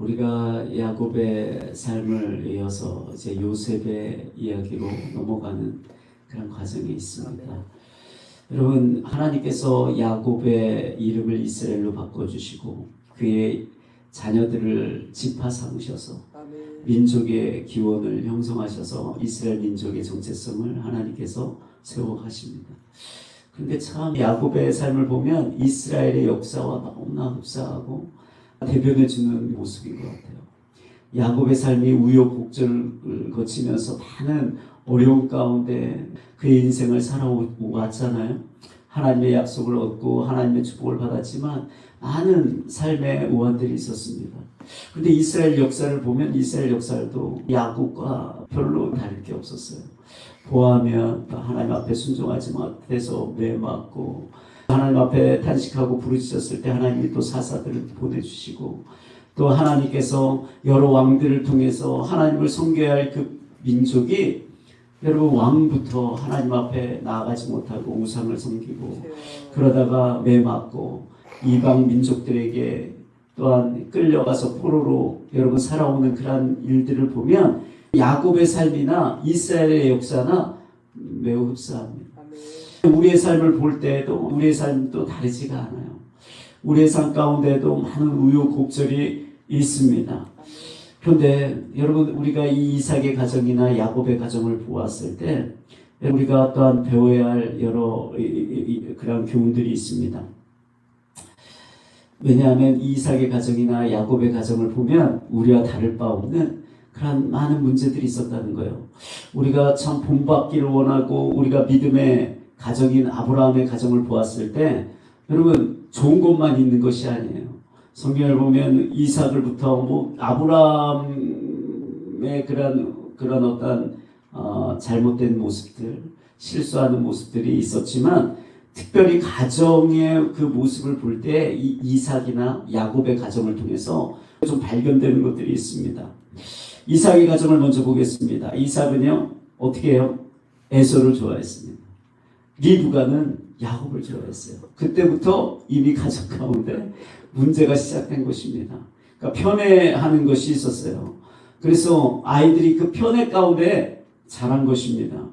우리가 야곱의 삶을 이어서 이제 요셉의 이야기로 넘어가는 그런 과정이 있습니다. 여러분, 하나님께서 야곱의 이름을 이스라엘로 바꿔주시고 그의 자녀들을 지파 삼으셔서 민족의 기원을 형성하셔서 이스라엘 민족의 정체성을 하나님께서 세워가십니다. 그런데 참 야곱의 삶을 보면 이스라엘의 역사와 너무나 흡사하고 대변해주는 모습인 것 같아요. 야곱의 삶이 우여곡절을 거치면서 많은 어려운 가운데 그의 인생을 살아왔잖아요. 하나님의 약속을 얻고 하나님의 축복을 받았지만 많은 삶의 우환들이 있었습니다. 그런데 이스라엘 역사를 보면 이스라엘 역사도 야곱과 별로 다를 게 없었어요. 보아하면 하나님 앞에 순종하지 못해서 매맞고, 하나님 앞에 탄식하고 부르짖었을 때 하나님이 또 사사들을 보내주시고, 또 하나님께서 여러 왕들을 통해서 하나님을 섬겨야 할 그 민족이, 여러분, 왕부터 하나님 앞에 나아가지 못하고 우상을 섬기고 그러다가 매맞고 이방 민족들에게 또한 끌려가서 포로로 여러분 살아오는 그런 일들을 보면 야곱의 삶이나 이스라엘의 역사나 매우 흡사합니다. 우리의 삶을 볼 때에도 우리의 삶도 다르지가 않아요. 우리의 삶 가운데도 많은 우여곡절이 있습니다. 그런데 여러분, 우리가 이 이삭의 가정이나 야곱의 가정을 보았을 때 우리가 또한 배워야 할 여러 그런 교훈들이 있습니다. 왜냐하면 이삭의 가정이나 야곱의 가정을 보면 우리와 다를 바 없는 그런 많은 문제들이 있었다는 거예요. 우리가 참 본받기를 원하고 우리가 믿음의 가정인 아브라함의 가정을 보았을 때 여러분, 좋은 것만 있는 것이 아니에요. 성경을 보면 이삭을부터 아브라함의 그런 어떤 잘못된 모습들, 실수하는 모습들이 있었지만 특별히 가정의 그 모습을 볼 때 이 이삭이나 야곱의 가정을 통해서 좀 발견되는 것들이 있습니다. 이삭의 가정을 먼저 보겠습니다. 이삭은요, 어떻게 해요? 에서를 좋아했습니다. 리브가는 야곱을 좋아했어요. 그때부터 이미 가정 가운데 문제가 시작된 것입니다. 그러니까 편애하는 것이 있었어요. 그래서 아이들이 그 편애 가운데 자란 것입니다.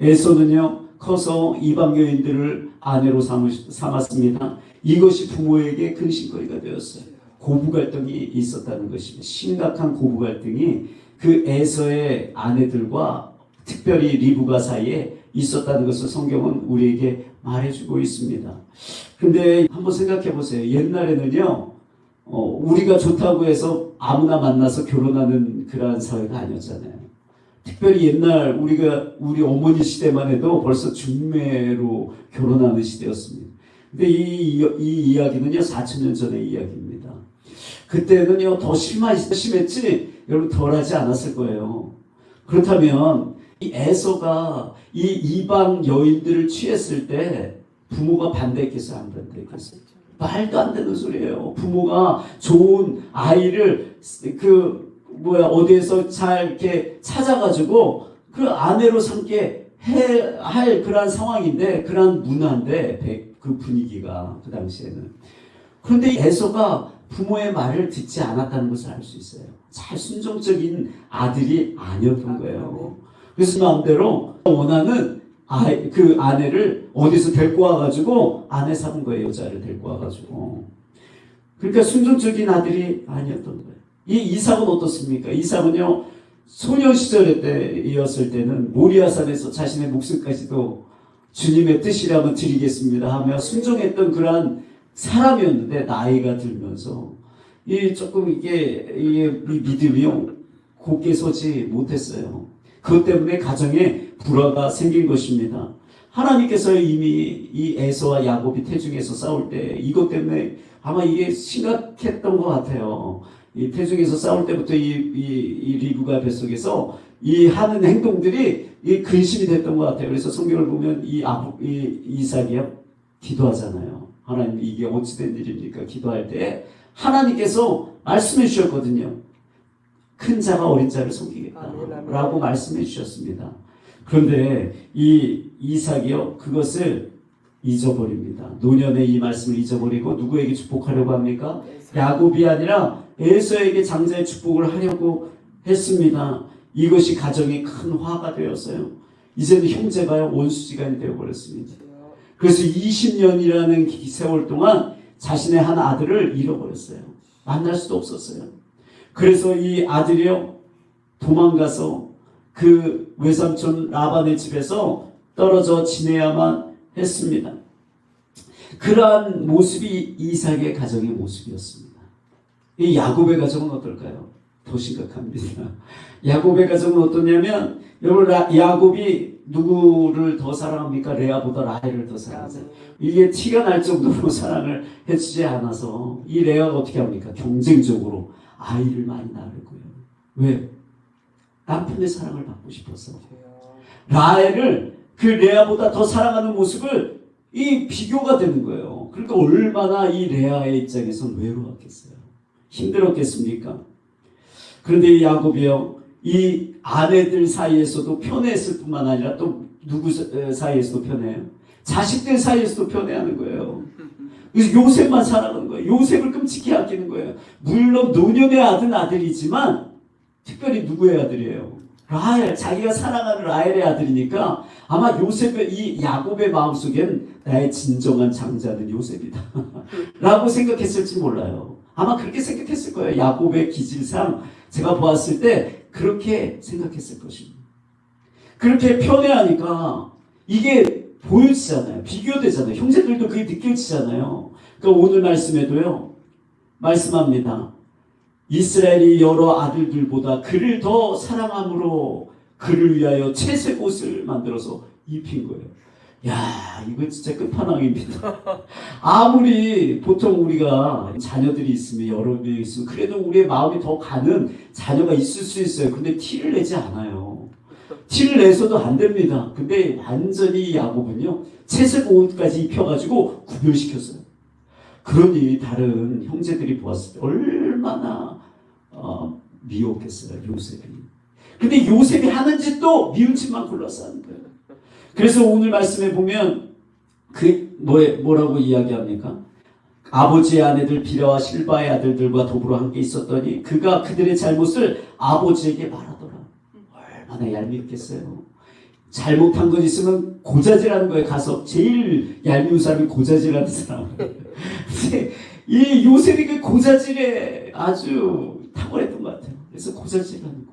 에서는요, 커서 이방 여인들을 아내로 삼았습니다. 이것이 부모에게 근심거리가 되었어요. 고부 갈등이 있었다는 것입니다. 심각한 고부 갈등이 그 에서의 아내들과 특별히 리브가 사이에 있었다는 것을 성경은 우리에게 말해주고 있습니다. 근데 한번 생각해 보세요. 옛날에는요, 우리가 좋다고 해서 아무나 만나서 결혼하는 그러한 사회가 아니었잖아요. 특별히 옛날 우리 어머니 시대만 해도 벌써 중매로 결혼하는 시대였습니다. 근데 이 이야기는요, 4,000년 전의 이야기입니다. 그때는요, 더 심했지, 여러분, 덜하지 않았을 거예요. 그렇다면 이 에서가 이 이방 여인들을 취했을 때 부모가 반대했겠어요, 안 반대했겠어요? 말도 안 되는 소리예요. 부모가 좋은 아이를 어디에서 잘 이렇게 찾아가지고 그 아내로 삼게 할 그런 상황인데, 그런 문화인데, 그 분위기가 그 당시에는. 그런데 에서가 부모의 말을 듣지 않았다는 것을 알 수 있어요. 잘 순종적인 아들이 아니었던 거예요. 그래서 마음대로 원하는 그 아내를 어디서 데리고 와가지고 아내 삼은 거예요. 여자를 데리고 와가지고. 그러니까 순종적인 아들이 아니었던 거예요. 이 이삭은 어떻습니까? 이삭은요, 소년 시절 때이었을 때는 모리아산에서 자신의 목숨까지도 주님의 뜻이라면 드리겠습니다 하며 순종했던 그러한 사람이었는데, 나이가 들면서 조금 이 믿음이 곧게 서지 못했어요. 그것 때문에 가정에 불화가 생긴 것입니다. 하나님께서 이미 이 에서와 야곱이 태중에서 싸울 때 이것 때문에 아마 이게 심각했던 것 같아요. 이 태중에서 싸울 때부터 이 리브가 뱃속에서 이 하는 행동들이 이 근심이 됐던 것 같아요. 그래서 성경을 보면 이 이삭이요, 기도하잖아요. 하나님, 이게 어찌된 일입니까? 기도할 때 하나님께서 말씀해 주셨거든요. 큰 자가 어린 자를 섬기겠다 라고 말씀해 주셨습니다. 그런데 이 이삭이요, 그것을 잊어버립니다. 노년에 이 말씀을 잊어버리고 누구에게 축복하려고 합니까? 야곱이 아니라 에서에게 장자의 축복을 하려고 했습니다. 이것이 가정에 큰 화가 되었어요. 이제는 형제가 원수지간이 되어버렸습니다. 그래서 20년이라는 세월 동안 자신의 한 아들을 잃어버렸어요. 만날 수도 없었어요. 그래서 이 아들이요, 도망가서 그 외삼촌 라반의 집에서 떨어져 지내야만 했습니다. 그러한 모습이 이삭의 가정의 모습이었습니다. 이 야곱의 가정은 어떨까요? 더 심각합니다. 야곱의 가정은 어떠냐면, 여러분, 야곱이 누구를 더 사랑합니까? 레아보다 라헬을 더 사랑하잖아요. 이게 티가 날 정도로 사랑을 해주지 않아서 이 레아가 어떻게 합니까? 경쟁적으로 아이를 많이 낳으려고요. 왜? 남편의 사랑을 받고 싶어서. 라헬을 그 레아보다 더 사랑하는 모습을 이 비교가 되는 거예요. 그러니까 얼마나 이 레아의 입장에서는 외로웠겠어요. 힘들었겠습니까? 그런데 이 야곱이요, 이 아내들 사이에서도 편애했을 뿐만 아니라 또 누구 사이에서도 편해요? 자식들 사이에서도 편애하는 거예요. 그래서 요셉만 사랑하는 거예요. 요셉을 끔찍히 아끼는 거예요. 물론 노년의 아들이지만 특별히 누구의 아들이에요? 라헬, 자기가 사랑하는 라헬의 아들이니까 아마 요셉의, 이 야곱의 마음속엔 나의 진정한 장자는 요셉이다 라고 생각했을지 몰라요. 아마 그렇게 생각했을 거예요. 야곱의 기질상 제가 보았을 때 그렇게 생각했을 것입니다. 그렇게 편애하니까 이게 보여지잖아요. 비교되잖아요. 형제들도 그게 느껴지잖아요. 그러니까 오늘 말씀에도요, 말씀합니다. 이스라엘이 여러 아들들보다 그를 더 사랑함으로 그를 위하여 채색 옷을 만들어서 입힌 거예요. 야, 이거 진짜 끝판왕입니다. 아무리 보통 우리가 자녀들이 있으면, 여러 명이 있으면 그래도 우리의 마음이 더 가는 자녀가 있을 수 있어요. 근데 티를 내지 않아요. 티를 내서도 안 됩니다. 근데 완전히 야곱은요, 채색 옷까지 입혀가지고 구별시켰어요. 그러니 다른 형제들이 보았을 때 얼마나 미웠겠어요, 요셉이. 근데 요셉이 하는 짓도 미운 짓만 골라서 하는 거예요. 그래서 오늘 말씀에 보면 뭐라고 이야기합니까? 아버지의 아내들 비라와 실바의 아들들과 더불어 함께 있었더니 그가 그들의 잘못을 아버지에게 말하더라. 얼마나 얄밉겠어요. 잘못한 것 있으면 고자질하는 거예요. 가서 제일 얄미운 사람이 고자질하는 사람. 이 요셉이 그 고자질에 아주 탁월했던 것 같아요. 그래서 고자질하는 거.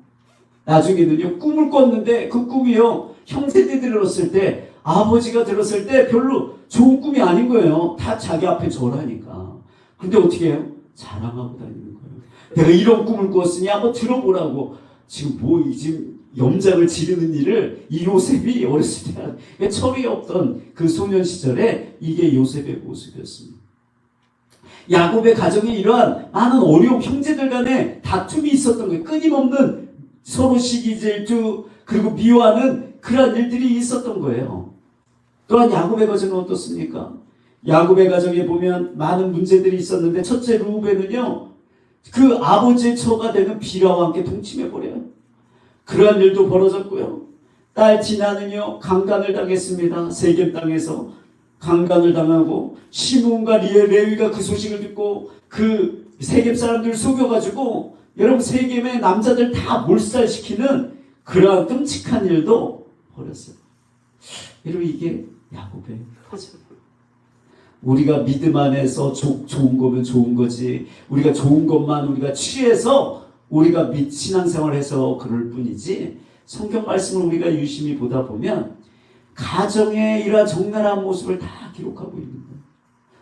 나중에는요, 꿈을 꿨는데 그 꿈이요, 형제들이 들었을 때, 아버지가 들었을 때 별로 좋은 꿈이 아닌 거예요. 다 자기 앞에 절하니까. 근데 어떻게 해요? 자랑하고 다니는 거예요. 내가 이런 꿈을 꿨으니 한번 들어보라고. 지금 염장을 지르는 일을 이 요셉이 어렸을 때 철이 없던 그 소년 시절에 이게 요셉의 모습이었습니다. 야곱의 가정에 이러한 많은 어려움, 형제들 간에 다툼이 있었던 거예요. 끊임없는 서로 시기 질투, 그리고 미워하는 그런 일들이 있었던 거예요. 또한 야곱의 가정은 어떻습니까? 야곱의 가정에 보면 많은 문제들이 있었는데, 첫째 루벤은요, 그 아버지의 처가 되는 비라와 함께 동침해버려요. 그러한 일도 벌어졌고요. 딸 디나는요, 강간을 당했습니다. 세겜 땅에서 강간을 당하고, 시므온과 레위가 그 소식을 듣고 그 세겜 사람들을 속여가지고 여러분 세겜의 남자들 다 몰살시키는 그러한 끔찍한 일도 벌였어요. 여러분, 이게 야곱의 가정. 우리가 믿음 안에서 좋은 거면 좋은 거지, 우리가 좋은 것만 우리가 취해서 우리가 신앙생활해서 그럴 뿐이지, 성경 말씀을 우리가 유심히 보다 보면 가정의 이러한 적나라한 모습을 다 기록하고 있는 거예요.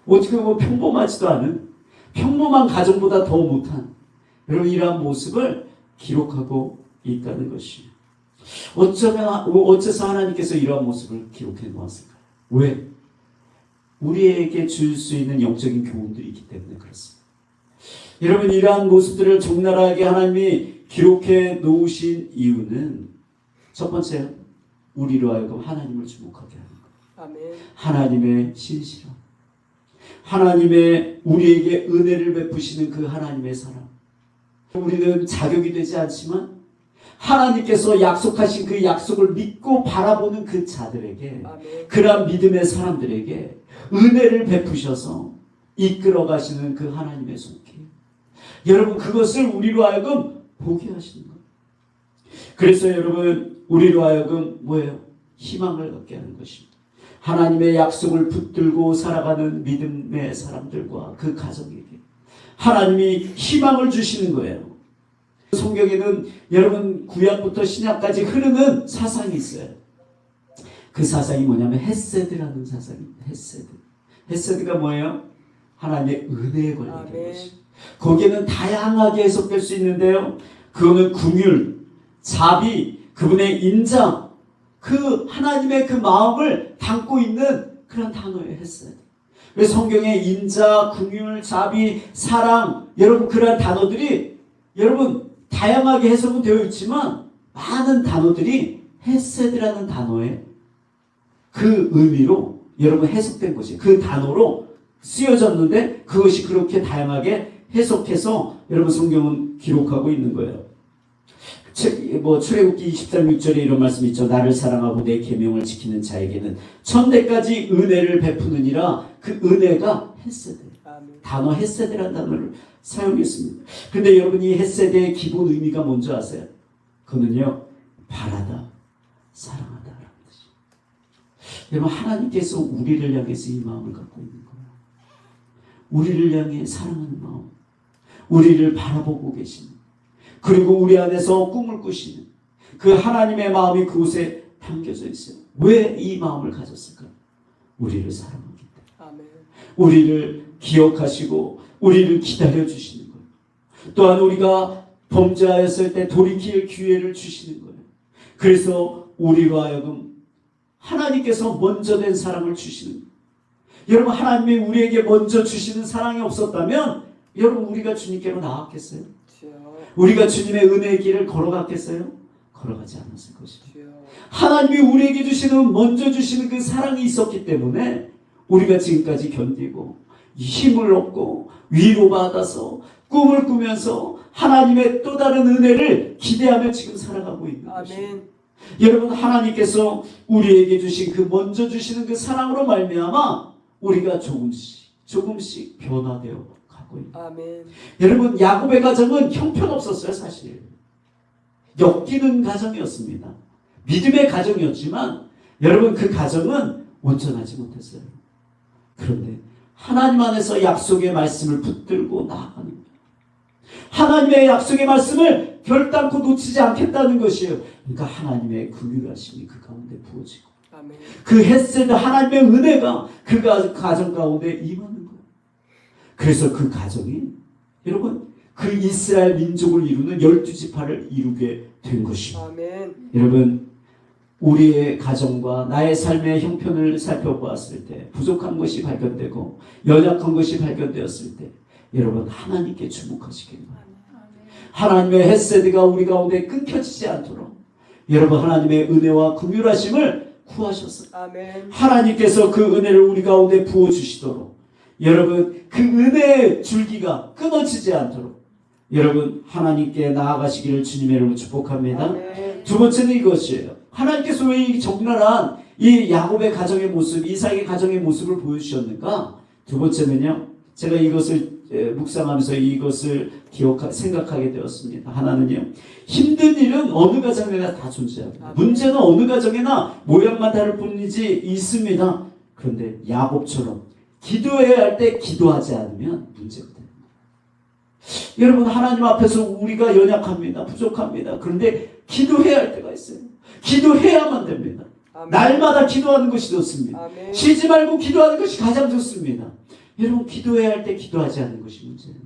어떻게 보면 평범하지도 않은, 평범한 가정보다 더 못한 여러분 이러한 모습을 기록하고 있다는 것이에요. 어째서 하나님께서 이러한 모습을 기록해 놓았을까요? 왜? 우리에게 줄 수 있는 영적인 교훈들이 있기 때문에 그렇습니다. 여러분, 이러한 모습들을 적나라하게 하나님이 기록해 놓으신 이유는 첫 번째, 우리로 하여금 하나님을 주목하게 하는 거예요. 아멘. 하나님의 신실함, 하나님의 우리에게 은혜를 베푸시는 그 하나님의 사랑. 우리는 자격이 되지 않지만 하나님께서 약속하신 그 약속을 믿고 바라보는 그 자들에게, 그러한 믿음의 사람들에게 은혜를 베푸셔서 이끌어 가시는 그 하나님의 손길. 여러분 그것을 우리로 하여금 보게 하시는 거예요. 그래서 여러분 우리로 하여금 뭐예요? 희망을 갖게 하는 것입니다. 하나님의 약속을 붙들고 살아가는 믿음의 사람들과 그 가정에게 하나님이 희망을 주시는 거예요. 성경에는 여러분 구약부터 신약까지 흐르는 사상이 있어요. 그 사상이 뭐냐면 헤세드라는 사상입니다. 헤세드가 뭐예요? 하나님의 은혜에 관련된 것입니다. 거기에는 다양하게 해석될 수 있는데요. 그거는 긍휼, 자비, 그분의 인자, 그 하나님의 그 마음을 담고 있는 그런 단어예요. 헤세드. 그래서 성경에 인자, 긍휼, 자비, 사랑, 여러분 그러한 단어들이 여러분 다양하게 해석은 되어 있지만 많은 단어들이 헤세드라는 단어에 그 의미로 여러분 해석된 것이 그 단어로 쓰여졌는데 그것이 그렇게 다양하게 해석해서 여러분 성경은 기록하고 있는 거예요. 출애굽기 23, 6절에 이런 말씀이 있죠. 나를 사랑하고 내 계명을 지키는 자에게는 천대까지 은혜를 베푸느니라. 그 은혜가 헤세드. 단어 헤세드라는 단어를 사용했습니다. 근데 여러분 이 헤세드의 기본 의미가 뭔지 아세요? 그거는요. 바라다, 사랑하다. 여러분 하나님께서 우리를 향해서 이 마음을 갖고 있는 거예요. 우리를 향해 사랑하는 마음, 우리를 바라보고 계시는, 그리고 우리 안에서 꿈을 꾸시는 그 하나님의 마음이 그곳에 담겨져 있어요. 왜 이 마음을 가졌을까? 우리를 사랑하기 때문에. 우리를 기억하시고 우리를 기다려주시는 거예요. 또한 우리가 범죄하였을 때 돌이킬 기회를 주시는 거예요. 그래서 우리로 하여금 하나님께서 먼저 된 사랑을 주시는 거예요. 여러분 하나님이 우리에게 먼저 주시는 사랑이 없었다면 여러분 우리가 주님께로 나왔겠어요? 우리가 주님의 은혜의 길을 걸어갔겠어요? 걸어가지 않았을 것입니다. 하나님이 우리에게 주시는 먼저 주시는 그 사랑이 있었기 때문에 우리가 지금까지 견디고 힘을 얻고 위로받아서 꿈을 꾸면서 하나님의 또 다른 은혜를 기대하며 지금 살아가고 있는 것입니다. 여러분 하나님께서 우리에게 주신 그 먼저 주시는 그 사랑으로 말미암아 우리가 조금씩 변화되어 가고 있습니다. 여러분 야곱의 가정은 형편없었어요. 사실 엮이는 가정이었습니다. 믿음의 가정이었지만 여러분 그 가정은 온전하지 못했어요. 그런데 하나님 안에서 약속의 말씀을 붙들고 나아가는 거예요. 하나님의 약속의 말씀을 결단코 놓치지 않겠다는 것이에요. 그러니까 하나님의 긍휼하심이 그 가운데 부어지고 그 헤세드 하나님의 은혜가 그 가정 가운데 임하는 거예요. 그래서 그 가정이 여러분 그 이스라엘 민족을 이루는 12지파를 이루게 된 것입니다. 여러분 우리의 가정과 나의 삶의 형편을 살펴보았을 때 부족한 것이 발견되고 연약한 것이 발견되었을 때 여러분 하나님께 주목하시길 바랍니다. 하나님의 헤세드가 우리 가운데 끊겨지지 않도록 여러분 하나님의 은혜와 긍휼하심을 구하셨어요. 하나님께서 그 은혜를 우리 가운데 부어주시도록 여러분 그 은혜의 줄기가 끊어지지 않도록 여러분 하나님께 나아가시기를 주님의 이름으로 축복합니다. 두 번째는 이것이에요. 하나님께서 왜 이 적나라한 이 야곱의 가정의 모습, 이삭의 가정의 모습을 보여주셨는가? 두 번째는요. 제가 이것을 묵상하면서 이것을 생각하게 되었습니다. 하나는요. 힘든 일은 어느 가정에나 다 존재합니다. 문제는 어느 가정에나 모양만 다를 뿐이지 있습니다. 그런데 야곱처럼 기도해야 할 때 기도하지 않으면 문제가 됩니다. 여러분 하나님 앞에서 우리가 연약합니다. 부족합니다. 그런데 기도해야 할 때가 있어요. 기도해야만 됩니다. 날마다 기도하는 것이 좋습니다. 쉬지 말고 기도하는 것이 가장 좋습니다. 여러분 기도해야 할 때 기도하지 않는 것이 문제예요.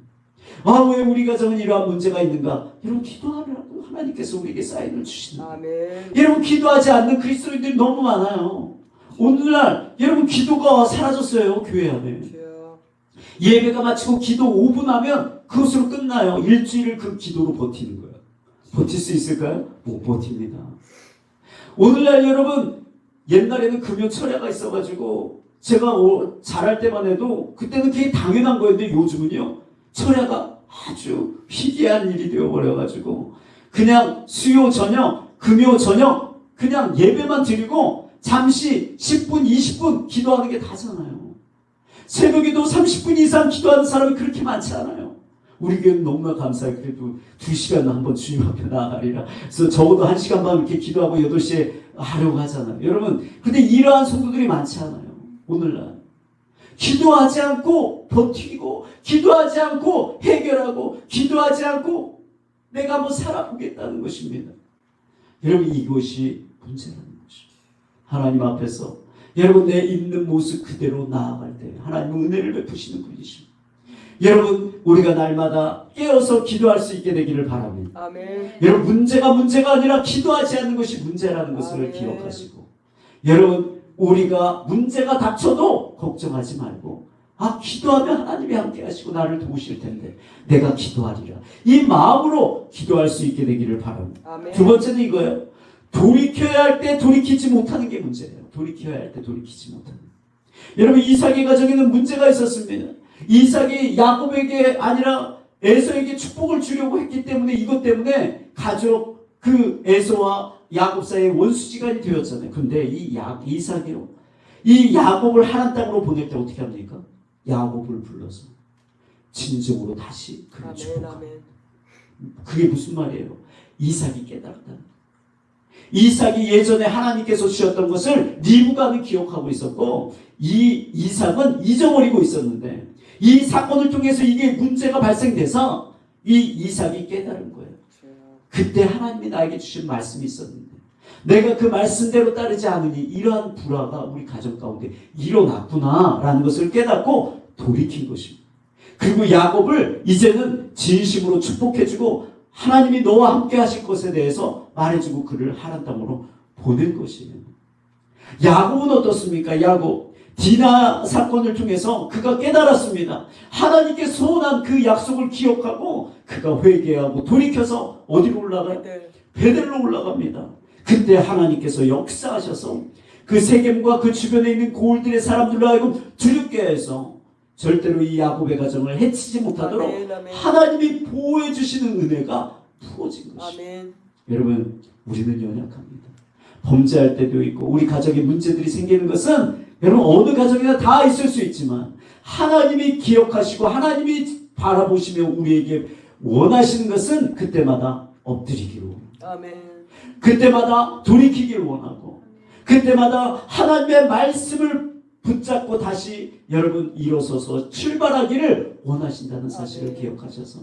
왜 우리 가정은 이러한 문제가 있는가? 여러분 기도하라고 하나님께서 우리에게 사인을 주시는 거예요. 여러분 기도하지 않는 그리스도인들이 너무 많아요. 오늘날 여러분 기도가 사라졌어요. 교회 안에. 예배가 마치고 기도 5분 하면 그것으로 끝나요. 일주일을 그 기도로 버티는 거예요. 버틸 수 있을까요? 못 버팁니다. 오늘날 여러분 옛날에는 금요 철야가 있어가지고 제가 잘할 때만 해도 그때는 그게 당연한 거였는데 요즘은요 철야가 아주 희귀한 일이 되어버려가지고 그냥 수요 저녁 금요 저녁 그냥 예배만 드리고 잠시 10분 20분 기도하는 게 다잖아요. 새벽에도 30분 이상 기도하는 사람이 그렇게 많지 않아요. 우리 교회는 너무나 감사해요. 그래도 2시간 한번 주님 앞에 나아가리라. 그래서 적어도 1시간 반 이렇게 기도하고 8시에 하려고 하잖아요. 여러분, 근데 이러한 성도들이 많지 않아요. 오늘날. 기도하지 않고 버티고, 기도하지 않고 해결하고, 기도하지 않고 내가 한번 살아보겠다는 것입니다. 여러분, 이것이 문제라는 것입니다. 하나님 앞에서 여러분 내 있는 모습 그대로 나아갈 때 하나님은 은혜를 베푸시는 분이십니다. 여러분, 우리가 날마다 깨어서 기도할 수 있게 되기를 바랍니다. 아멘. 여러분, 문제가 아니라 기도하지 않는 것이 문제라는 것을 아멘. 기억하시고, 여러분, 우리가 문제가 닥쳐도 걱정하지 말고, 기도하면 하나님이 함께 하시고 나를 도우실 텐데 내가 기도하리라. 이 마음으로 기도할 수 있게 되기를 바랍니다. 아멘. 두 번째는 이거예요. 돌이켜야 할 때 돌이키지 못하는 게 문제예요. 돌이켜야 할 때 돌이키지 못하는. 여러분, 이삭의 가정에는 문제가 있었습니다. 이삭이 야곱에게 아니라 에서에게 축복을 주려고 했기 때문에, 이것 때문에 가족 그 에서와 야곱 사이의 원수지간이 되었잖아요. 근데 이삭이요, 이 야곱을 하란 땅으로 보낼 때 어떻게 합니까? 야곱을 불러서 진정으로 다시 그를 축복합니다. 그게 무슨 말이에요? 이삭이 깨달았다는. 이삭이 예전에 하나님께서 주셨던 것을 리브가는 기억하고 있었고, 이 이삭은 잊어버리고 있었는데, 이 사건을 통해서 이게 문제가 발생돼서 이 이삭이 깨달은 거예요. 그때 하나님이 나에게 주신 말씀이 있었는데 내가 그 말씀대로 따르지 않으니 이러한 불화가 우리 가정 가운데 일어났구나 라는 것을 깨닫고 돌이킨 것입니다. 그리고 야곱을 이제는 진심으로 축복해주고 하나님이 너와 함께 하실 것에 대해서 말해주고 그를 하란 땅으로 보낸 것이에요. 야곱은 어떻습니까? 야곱, 디나 사건을 통해서 그가 깨달았습니다. 하나님께 소원한 그 약속을 기억하고 그가 회개하고 돌이켜서 어디로 올라가요? 베델로 올라갑니다. 그때 하나님께서 역사하셔서 그 세겜과 그 주변에 있는 고을들의 사람들로 하여금 두렵게 해서 절대로 이 야곱의 가정을 해치지 못하도록 하나님이 보호해 주시는 은혜가 부어진 것입니다. 여러분, 우리는 연약합니다. 범죄할 때도 있고 우리 가정에 문제들이 생기는 것은 여러분 어느 가정이나 다 있을 수 있지만 하나님이 기억하시고 하나님이 바라보시며 우리에게 원하시는 것은 그때마다 엎드리기로, 아멘. 그때마다 돌이키기를 원하고, 그때마다 하나님의 말씀을 붙잡고 다시 여러분 일어서서 출발하기를 원하신다는 사실을 기억하셔서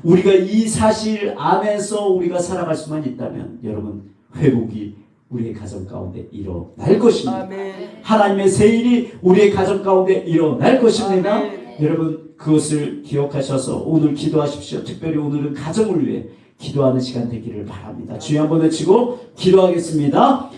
우리가 이 사실 안에서 우리가 살아갈 수만 있다면 여러분 회복이 우리의 가정 가운데 일어날 것입니다. 아멘. 하나님의 세일이 우리의 가정 가운데 일어날 것입니다. 아멘. 여러분 그것을 기억하셔서 오늘 기도하십시오. 특별히 오늘은 가정을 위해 기도하는 시간 되기를 바랍니다. 주여 한번 외치고 기도하겠습니다.